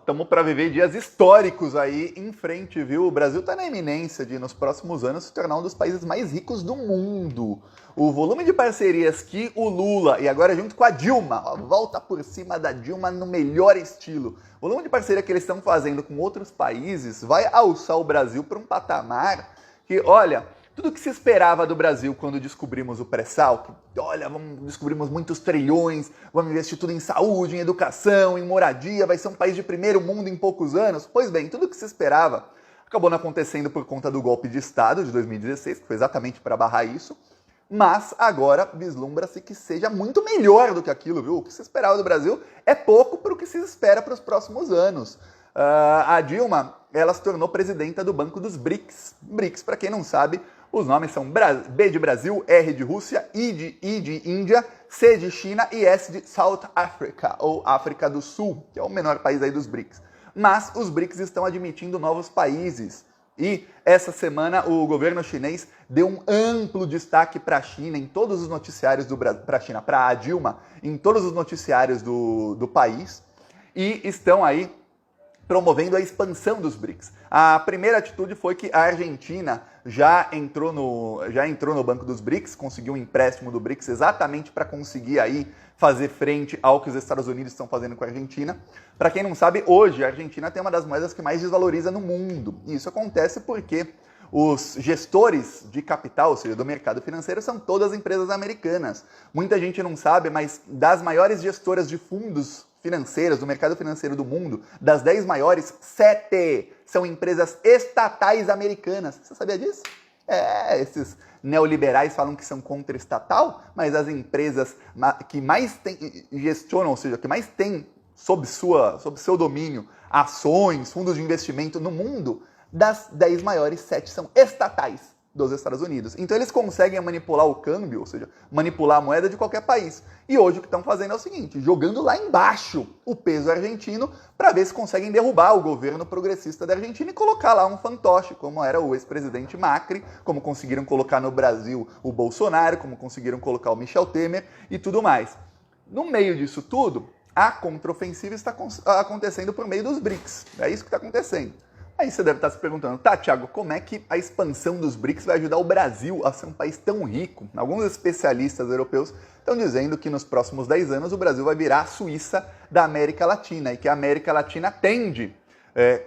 estamos para viver dias históricos aí em frente, viu? O Brasil está na iminência de, nos próximos anos, se tornar um dos países mais ricos do mundo. O volume de parcerias que o Lula, e agora junto com a Dilma, ó, volta por cima da Dilma no melhor estilo, o volume de parceria que eles estão fazendo com outros países vai alçar o Brasil para um patamar que, olha, tudo que se esperava do Brasil quando descobrimos o pré-sal, que, olha, descobrimos muitos trilhões, vamos investir tudo em saúde, em educação, em moradia, vai ser um país de primeiro mundo em poucos anos. Pois bem, tudo que se esperava acabou não acontecendo por conta do golpe de Estado de 2016, que foi exatamente para barrar isso, mas agora vislumbra-se que seja muito melhor do que aquilo, viu? O que se esperava do Brasil é pouco para o que se espera para os próximos anos. A Dilma, ela se tornou presidenta do Banco dos BRICS. BRICS, para quem não sabe, os nomes são B de Brasil, R de Rússia, I de Índia, C de China e S de South Africa, ou África do Sul, que é o menor país aí dos BRICS. Mas os BRICS estão admitindo novos países. E essa semana o governo chinês deu um amplo destaque para a China em todos os noticiários do Brasil, para a Dilma, em todos os noticiários do país, e estão aí promovendo a expansão dos BRICS. A primeira atitude foi que a Argentina já entrou no Banco dos BRICS, conseguiu um empréstimo do BRICS exatamente para conseguir aí fazer frente ao que os Estados Unidos estão fazendo com a Argentina. Para quem não sabe, hoje a Argentina tem uma das moedas que mais desvaloriza no mundo. E isso acontece porque os gestores de capital, ou seja, do mercado financeiro, são todas empresas americanas. Muita gente não sabe, mas das maiores gestoras de fundos financeiras, do mercado financeiro do mundo, das 10 maiores, 7 são empresas estatais americanas. Você sabia disso? Esses neoliberais falam que são contra estatal, mas as empresas que mais gestionam, ou seja, que mais têm sob seu domínio ações, fundos de investimento no mundo, das 10 maiores, 7 são estatais dos Estados Unidos. Então eles conseguem manipular o câmbio, ou seja, manipular a moeda de qualquer país. E hoje o que estão fazendo é o seguinte, jogando lá embaixo o peso argentino para ver se conseguem derrubar o governo progressista da Argentina e colocar lá um fantoche, como era o ex-presidente Macri, como conseguiram colocar no Brasil o Bolsonaro, como conseguiram colocar o Michel Temer e tudo mais. No meio disso tudo, a contraofensiva está acontecendo por meio dos BRICS. É isso que está acontecendo. Aí você deve estar se perguntando, tá, Thiago, como é que a expansão dos BRICS vai ajudar o Brasil a ser um país tão rico? Alguns especialistas europeus estão dizendo que nos próximos 10 anos o Brasil vai virar a Suíça da América Latina e que a América Latina tende,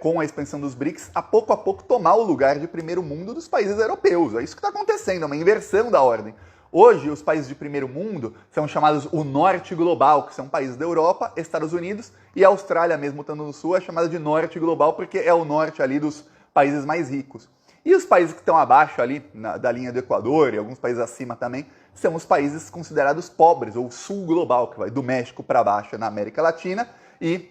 com a expansão dos BRICS, a pouco tomar o lugar de primeiro mundo dos países europeus. É isso que está acontecendo, é uma inversão da ordem. Hoje, os países de primeiro mundo são chamados o Norte Global, que são países da Europa, Estados Unidos e a Austrália, mesmo estando no Sul, é chamada de Norte Global porque é o norte ali dos países mais ricos. E os países que estão abaixo ali, da linha do Equador e alguns países acima também, são os países considerados pobres, ou Sul Global, que vai do México para baixo na América Latina e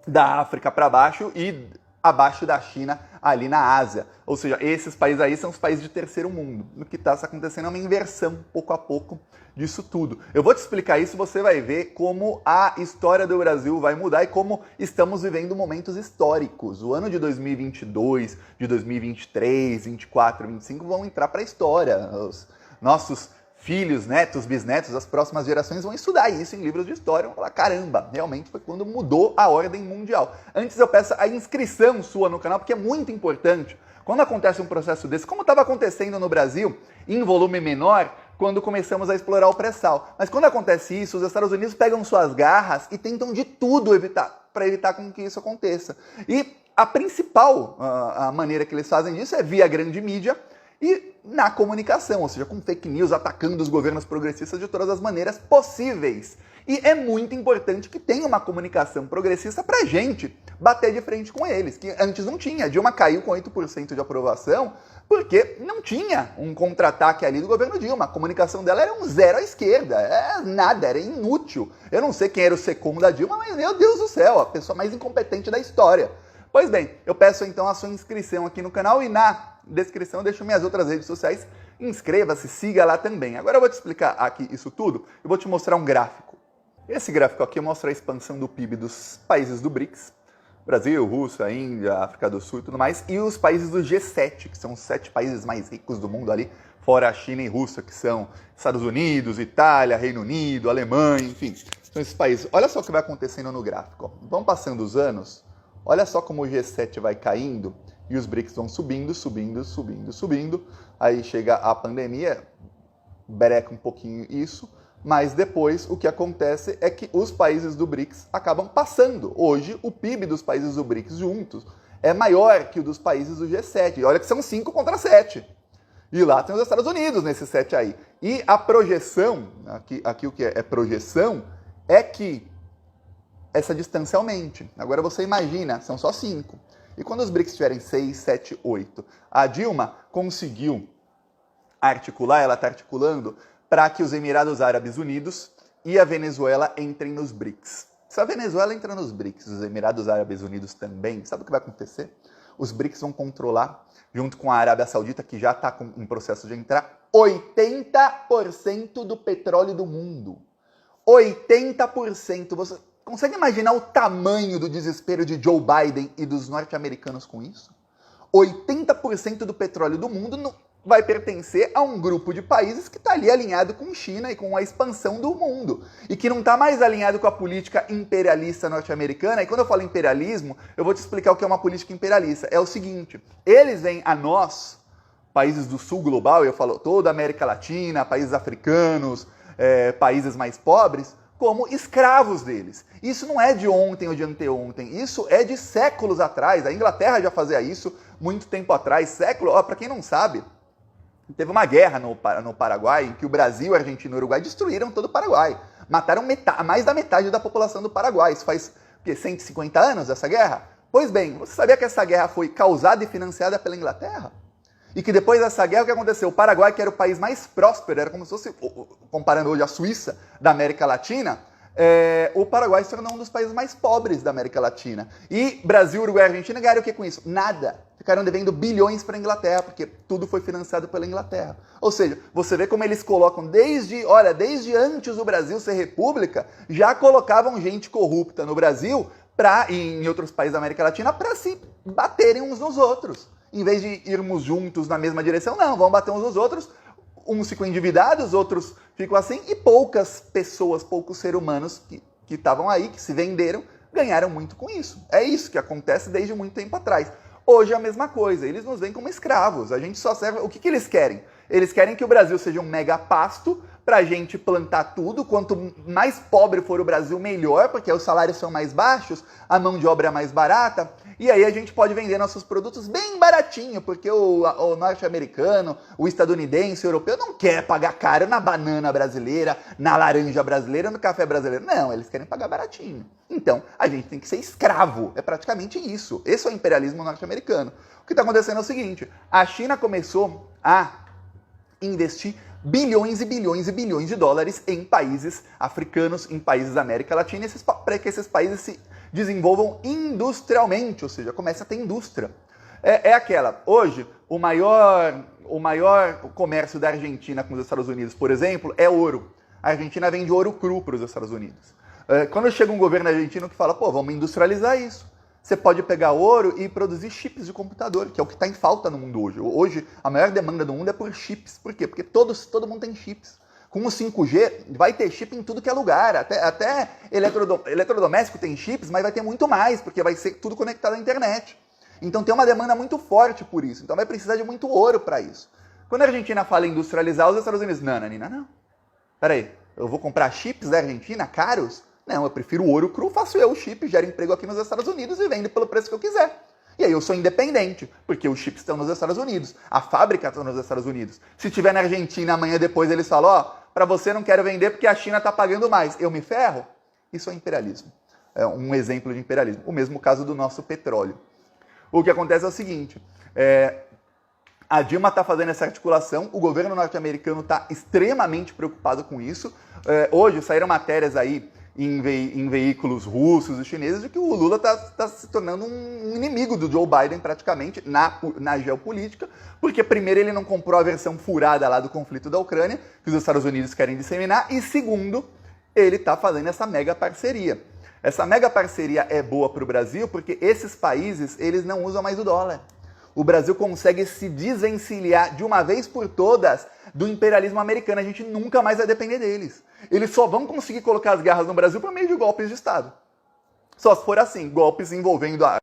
da África para baixo e abaixo da China, ali na Ásia. Ou seja, esses países aí são os países de terceiro mundo. O que está acontecendo é uma inversão, pouco a pouco, disso tudo. Eu vou te explicar isso, você vai ver como a história do Brasil vai mudar e como estamos vivendo momentos históricos. O ano de 2022, de 2023, 24, 25 vão entrar para a história. Os nossos filhos, netos, bisnetos, as próximas gerações vão estudar isso em livros de história, vão falar, caramba, realmente foi quando mudou a ordem mundial. Antes eu peço a inscrição sua no canal, porque é muito importante. Quando acontece um processo desse, como estava acontecendo no Brasil, em volume menor, quando começamos a explorar o pré-sal. Mas quando acontece isso, os Estados Unidos pegam suas garras e tentam de tudo para evitar com que isso aconteça. E a principal a maneira que eles fazem isso é via grande mídia, e na comunicação, ou seja, com fake news, atacando os governos progressistas de todas as maneiras possíveis. E é muito importante que tenha uma comunicação progressista pra gente bater de frente com eles, que antes não tinha. A Dilma caiu com 8% de aprovação porque não tinha um contra-ataque ali do governo Dilma. A comunicação dela era um zero à esquerda, nada, era inútil. Eu não sei quem era o segundo da Dilma, mas meu Deus do céu, a pessoa mais incompetente da história. Pois bem, eu peço então a sua inscrição aqui no canal e na descrição eu deixo minhas outras redes sociais. Inscreva-se, siga lá também. Agora eu vou te explicar aqui isso tudo e vou te mostrar um gráfico. Esse gráfico aqui mostra a expansão do PIB dos países do BRICS, Brasil, Rússia, Índia, África do Sul e tudo mais, e os países do G7, que são os 7 países mais ricos do mundo ali, fora a China e Rússia, que são Estados Unidos, Itália, Reino Unido, Alemanha, enfim, são esses países. Olha só o que vai acontecendo no gráfico. Ó. Vão passando os anos. Olha só como o G7 vai caindo e os BRICS vão subindo, subindo, subindo, subindo. Aí chega a pandemia, breca um pouquinho isso, mas depois o que acontece é que os países do BRICS acabam passando. Hoje, o PIB dos países do BRICS juntos é maior que o dos países do G7. E olha que são 5 contra 7. E lá tem os Estados Unidos nesse 7 aí. E a projeção, aqui o que é projeção, é que essa distância aumente. Agora você imagina, são só 5. E quando os BRICS tiverem 6, 7, 8? A Dilma conseguiu articular, ela está articulando, para que os Emirados Árabes Unidos e a Venezuela entrem nos BRICS. Se a Venezuela entra nos BRICS, os Emirados Árabes Unidos também, sabe o que vai acontecer? Os BRICS vão controlar, junto com a Arábia Saudita, que já está em processo de entrar, 80% do petróleo do mundo. 80%. Você consegue imaginar o tamanho do desespero de Joe Biden e dos norte-americanos com isso? 80% do petróleo do mundo vai pertencer a um grupo de países que está ali alinhado com China e com a expansão do mundo. E que não está mais alinhado com a política imperialista norte-americana. E quando eu falo imperialismo, eu vou te explicar o que é uma política imperialista. É o seguinte, eles vêm a nós, países do sul global, eu falo toda a América Latina, países africanos, países mais pobres, como escravos deles. Isso não é de ontem ou de anteontem, isso é de séculos atrás. A Inglaterra já fazia isso muito tempo atrás, século. Para quem não sabe, teve uma guerra no Paraguai em que o Brasil, a Argentina e o Uruguai destruíram todo o Paraguai. Mataram mais da metade da população do Paraguai. Isso faz 150 anos essa guerra? Pois bem, você sabia que essa guerra foi causada e financiada pela Inglaterra? E que depois dessa guerra, o que aconteceu? O Paraguai, que era o país mais próspero, era como se fosse, comparando hoje a Suíça da América Latina, o Paraguai se tornou um dos países mais pobres da América Latina. E Brasil, Uruguai e Argentina ganharam o que com isso? Nada. Ficaram devendo bilhões para a Inglaterra, porque tudo foi financiado pela Inglaterra. Ou seja, você vê como eles colocam, desde antes do Brasil ser república, já colocavam gente corrupta no Brasil e em outros países da América Latina para se baterem uns nos outros. Em vez de irmos juntos na mesma direção, não, vamos bater uns nos outros, uns ficam endividados, outros ficam assim, e poucas pessoas, poucos seres humanos que estavam aí, que se venderam, ganharam muito com isso. É isso que acontece desde muito tempo atrás. Hoje é a mesma coisa, eles nos veem como escravos, a gente só serve... O que eles querem? Eles querem que o Brasil seja um mega pasto pra gente plantar tudo, quanto mais pobre for o Brasil, melhor, porque os salários são mais baixos, a mão de obra é mais barata, e aí a gente pode vender nossos produtos bem baratinho, porque o norte-americano, o estadunidense, o europeu não quer pagar caro na banana brasileira, na laranja brasileira, no café brasileiro. Não, eles querem pagar baratinho. Então, a gente tem que ser escravo. É praticamente isso. Esse é o imperialismo norte-americano. O que está acontecendo é o seguinte, a China começou a investir bilhões e bilhões e bilhões de dólares em países africanos, em países da América Latina, para que esses países se desenvolvam industrialmente, ou seja, comece a ter indústria. Hoje, o maior comércio da Argentina com os Estados Unidos, por exemplo, é ouro. A Argentina vende ouro cru para os Estados Unidos. Quando chega um governo argentino que fala, vamos industrializar isso. Você pode pegar ouro e produzir chips de computador, que é o que está em falta no mundo hoje. Hoje, a maior demanda do mundo é por chips. Por quê? Porque todo mundo tem chips. Com o 5G, vai ter chip em tudo que é lugar. Até eletrodoméstico tem chips, mas vai ter muito mais, porque vai ser tudo conectado à internet. Então tem uma demanda muito forte por isso. Então vai precisar de muito ouro para isso. Quando a Argentina fala em industrializar, os Estados Unidos, não. Peraí, eu vou comprar chips da Argentina caros? Não, eu prefiro ouro cru, faço eu o chip, gero emprego aqui nos Estados Unidos e vendo pelo preço que eu quiser. E aí eu sou independente, porque os chips estão nos Estados Unidos, a fábrica está nos Estados Unidos. Se tiver na Argentina, amanhã depois eles falam, para você não quero vender porque a China está pagando mais, eu me ferro? Isso é imperialismo. É um exemplo de imperialismo. O mesmo caso do nosso petróleo. O que acontece é o seguinte, a Dilma está fazendo essa articulação, o governo norte-americano está extremamente preocupado com isso. Hoje saíram matérias aí em veículos russos e chineses de que o Lula está se tornando um inimigo do Joe Biden praticamente na geopolítica, porque primeiro ele não comprou a versão furada lá do conflito da Ucrânia, que os Estados Unidos querem disseminar, e segundo, ele está fazendo essa mega parceria. Essa mega parceria é boa para o Brasil porque esses países eles não usam mais o dólar. O Brasil consegue se desencilhar de uma vez por todas do imperialismo americano. A gente nunca mais vai depender deles. Eles só vão conseguir colocar as garras no Brasil por meio de golpes de Estado. Só se for assim, golpes envolvendo a